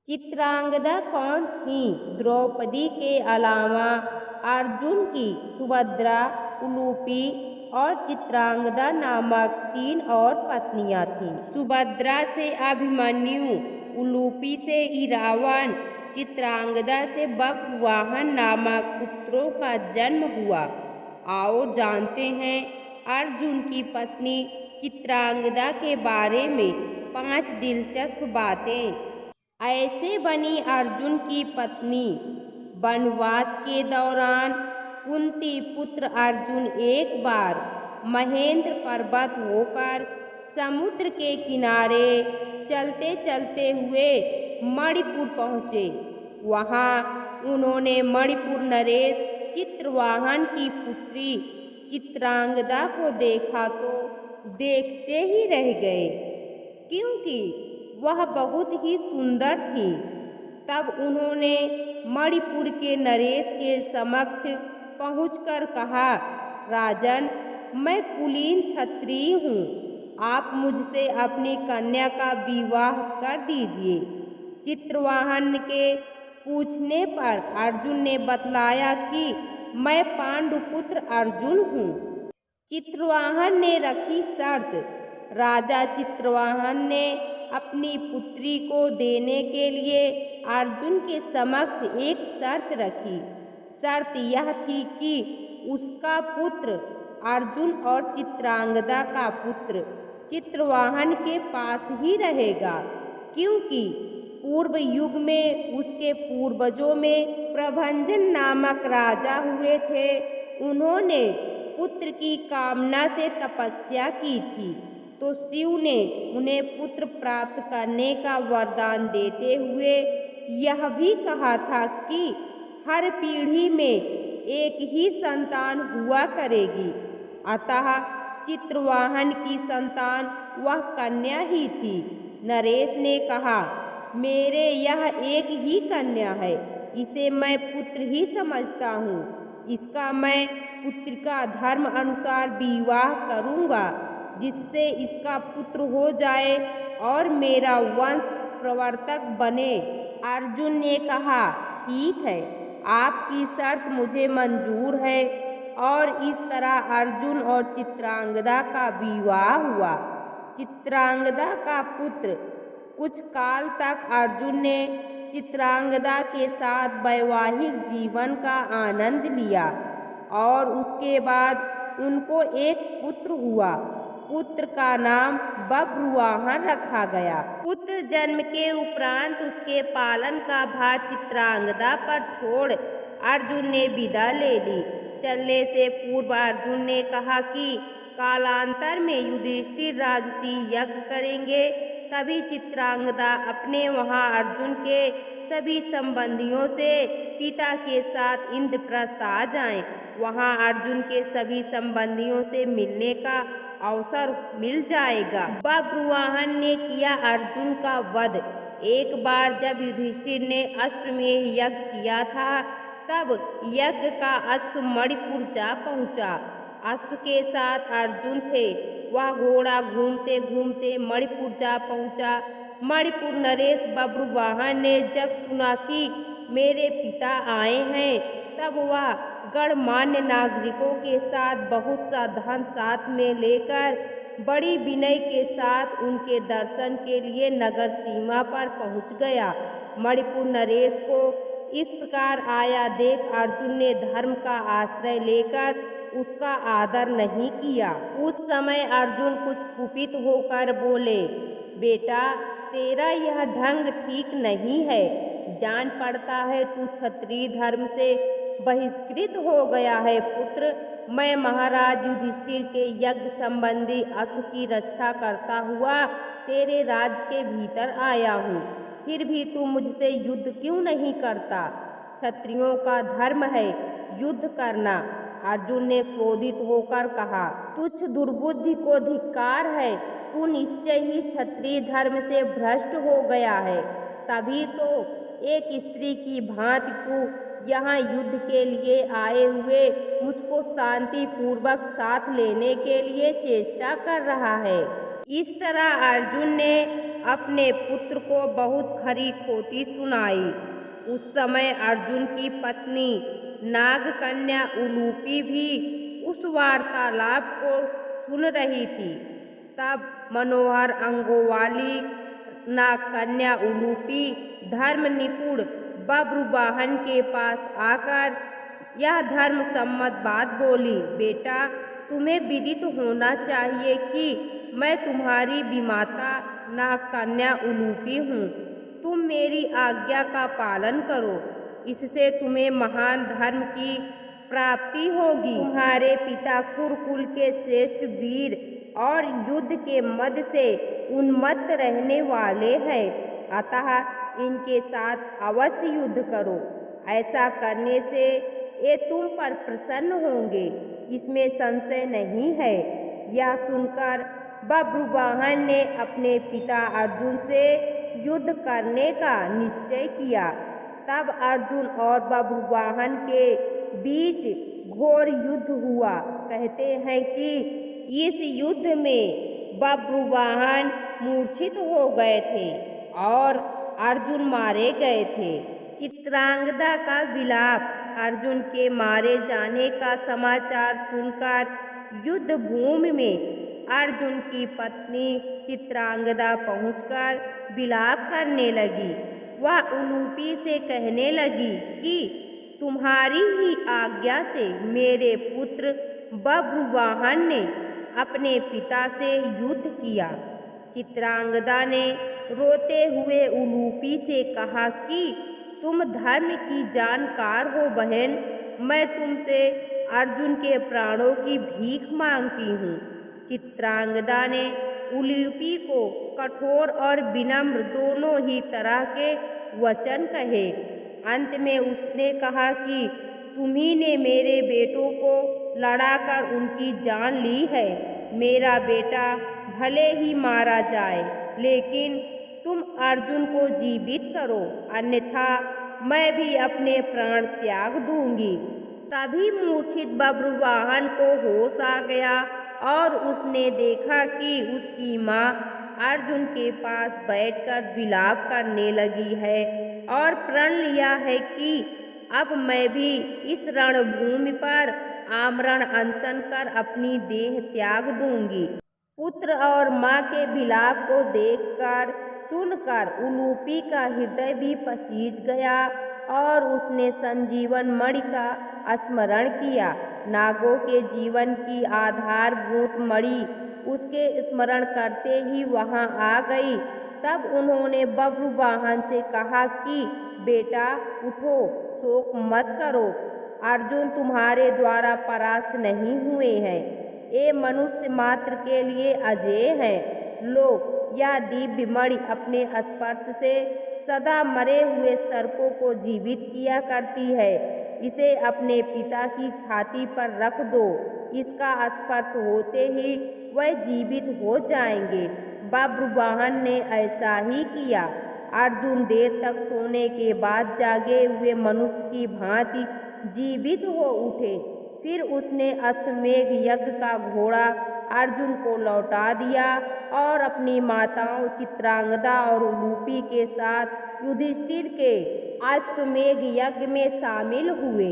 चित्रांगदा कौन थी? द्रौपदी के अलावा अर्जुन की सुभद्रा, उलूपी और चित्रांगदा नामक 3 और पत्नियां थीं। सुभद्रा से अभिमन्यु, उलूपी से इरावन, चित्रांगदा से बभ्रुवाहन नामक पुत्रों का जन्म हुआ। आओ जानते हैं अर्जुन की पत्नी चित्रांगदा के बारे में 5 दिलचस्प बातें। ऐसे बनी अर्जुन की पत्नी। वनवास के दौरान कुंती पुत्र अर्जुन एक बार महेंद्र पर्वत होकर समुद्र के किनारे चलते चलते हुए मणिपुर पहुँचे। वहाँ उन्होंने मणिपुर नरेश चित्रवाहन की पुत्री चित्रांगदा को देखा तो देखते ही रह गए, क्योंकि वह बहुत ही सुंदर थी। तब उन्होंने मणिपुर के नरेश के समक्ष पहुंचकर कहा, राजन, मैं कुलीन क्षत्रिय हूँ, आप मुझसे अपनी कन्या का विवाह कर दीजिए। चित्रवाहन के पूछने पर अर्जुन ने बतलाया कि मैं पांडुपुत्र अर्जुन हूँ। चित्रवाहन ने रखी शर्त। राजा चित्रवाहन ने अपनी पुत्री को देने के लिए अर्जुन के समक्ष एक शर्त रखी। शर्त यह थी कि उसका पुत्र अर्जुन और चित्रांगदा का पुत्र चित्रवाहन के पास ही रहेगा, क्योंकि पूर्व युग में उसके पूर्वजों में प्रभंजन नामक राजा हुए थे। उन्होंने पुत्र की कामना से तपस्या की थी, तो शिव ने उन्हें पुत्र प्राप्त करने का वरदान देते हुए यह भी कहा था कि हर पीढ़ी में एक ही संतान हुआ करेगी। अतः चित्रवाहन की संतान वह कन्या ही थी। नरेश ने कहा, मेरे यह एक ही कन्या है, इसे मैं पुत्र ही समझता हूँ। इसका मैं पुत्र का धर्म अनुसार विवाह करूँगा, जिससे इसका पुत्र हो जाए और मेरा वंश प्रवर्तक बने। अर्जुन ने कहा, ठीक है, आपकी शर्त मुझे मंजूर है। और इस तरह अर्जुन और चित्रांगदा का विवाह हुआ। चित्रांगदा का पुत्र। कुछ काल तक अर्जुन ने चित्रांगदा के साथ वैवाहिक जीवन का आनंद लिया और उसके बाद उनको एक पुत्र हुआ। पुत्र का नाम बभ्रुवाहन रखा गया। पुत्र जन्म के उपरांत उसके पालन का भार चित्रांगदा पर छोड़ अर्जुन ने विदा ले ली। चलने से पूर्व अर्जुन ने कहा कि कालांतर में युधिष्ठिर राजसी यज्ञ करेंगे, तभी चित्रांगदा अपने वहां अर्जुन के सभी संबंधियों से पिता के साथ इंद्रप्रस्थ आ जाएं। वहां अर्जुन के सभी संबंधियों से मिलने का अवसर मिल जाएगा। बभ्रुवाहन ने किया अर्जुन का वध। एक बार जब युधिष्ठिर ने अश्वमेध यज्ञ किया था, तब यज्ञ का अश्व मणिपुर जा पहुंचा। अश्व के साथ अर्जुन थे। वह घोड़ा घूमते घूमते मणिपुर जा पहुंचा। मणिपुर नरेश बभ्रुवाहन ने जब सुना कि मेरे पिता आए हैं, तब वह गणमान्य नागरिकों के साथ बहुत सा धन साथ में लेकर बड़ी विनय के साथ उनके दर्शन के लिए नगर सीमा पर पहुंच गया। मणिपुर नरेश को इस प्रकार आया देख अर्जुन ने धर्म का आश्रय लेकर उसका आदर नहीं किया। उस समय अर्जुन कुछ कुपित होकर बोले, बेटा, तेरा यह ढंग ठीक नहीं है। जान पड़ता है तू क्षत्रिय धर्म से बहिष्कृत हो गया है। पुत्र, मैं महाराज युधिष्ठिर के यज्ञ संबंधी अश्व की रक्षा करता हुआ तेरे राज्य के भीतर आया हूँ, फिर भी तू मुझसे युद्ध क्यों नहीं करता? क्षत्रियों का धर्म है युद्ध करना। अर्जुन ने क्रोधित होकर कहा, तुच्छ दुर्बुद्धि को धिक्कार है। तू निश्चय ही क्षत्रिय धर्म से भ्रष्ट हो गया है, तभी तो एक स्त्री की भांति तू यहाँ युद्ध के लिए आए हुए मुझको शांति पूर्वक साथ लेने के लिए चेष्टा कर रहा है। इस तरह अर्जुन ने अपने पुत्र को बहुत खरी खोटी सुनाई। उस समय अर्जुन की पत्नी नागकन्या उलूपी भी उस वार्तालाप को सुन रही थी। तब मनोहर अंगों वाली नागकन्या उलूपी धर्म निपुण बब्रुवाहन के पास आकर यह धर्म सम्मत बात बोली, बेटा, तुम्हें विदित होना चाहिए कि मैं तुम्हारी विमाता नागकन्या उलूपी हूँ। तुम मेरी आज्ञा का पालन करो, इससे तुम्हें महान धर्म की प्राप्ति होगी। तुम्हारे पिता कुरुकुल के श्रेष्ठ वीर और युद्ध के मद से उन्मत्त रहने वाले हैं, अतः इनके साथ अवश्य युद्ध करो। ऐसा करने से ये तुम पर प्रसन्न होंगे, इसमें संशय नहीं है। यह सुनकर बब्रुवाहन ने अपने पिता अर्जुन से युद्ध करने का निश्चय किया। तब अर्जुन और बब्रुवाहन के बीच घोर युद्ध हुआ। कहते हैं कि इस युद्ध में बब्रुवाहन मूर्छित हो गए थे और अर्जुन मारे गए थे। चित्रांगदा का विलाप। अर्जुन के मारे जाने का समाचार सुनकर युद्ध भूमि में अर्जुन की पत्नी चित्रांगदा पहुंचकर विलाप करने लगी। वह उलूपी से कहने लगी कि तुम्हारी ही आज्ञा से मेरे पुत्र बब्रुवाहन ने अपने पिता से युद्ध किया। चित्रांगदा ने रोते हुए उलूपी से कहा कि तुम धर्म की जानकार हो बहन, मैं तुमसे अर्जुन के प्राणों की भीख मांगती हूँ। चित्रांगदा ने उलूपी को कठोर और विनम्र दोनों ही तरह के वचन कहे। अंत में उसने कहा कि तुम्ही ने मेरे बेटों को लड़ाकर उनकी जान ली है। मेरा बेटा भले ही मारा जाए, लेकिन तुम अर्जुन को जीवित करो, अन्यथा मैं भी अपने प्राण त्याग दूंगी। तभी मूर्छित बब्रुवाहन को होश आ गया और उसने देखा कि उसकी माँ अर्जुन के पास बैठकर विलाप करने लगी है और प्रण लिया है कि अब मैं भी इस रणभूमि पर आमरण अनशन कर अपनी देह त्याग दूंगी। पुत्र और माँ के विलाप को देखकर सुनकर उलूपी का हृदय भी पसीज गया और उसने संजीवन मणि का स्मरण किया। नागों के जीवन की आधारभूत मणि उसके स्मरण करते ही वहां आ गई। तब उन्होंने बब्रुवाहन से कहा कि बेटा उठो, शोक मत करो, अर्जुन तुम्हारे द्वारा परास्त नहीं हुए हैं, ये मनुष्य मात्र के लिए अजेय हैं। लो, यह दिव्य मणि अपने स्पर्श से सदा मरे हुए सर्पों को जीवित किया करती है। इसे अपने पिता की छाती पर रख दो, इसका स्पर्श होते ही वह जीवित हो जाएंगे। बब्रुवाहन ने ऐसा ही किया। अर्जुन देर तक सोने के बाद जागे हुए मनुष्य की भांति जीवित हो उठे। फिर उसने अश्वमेध यज्ञ का घोड़ा अर्जुन को लौटा दिया और अपनी माताओं चित्रांगदा और उलूपी के साथ युधिष्ठिर के अश्वमेध यज्ञ में शामिल हुए।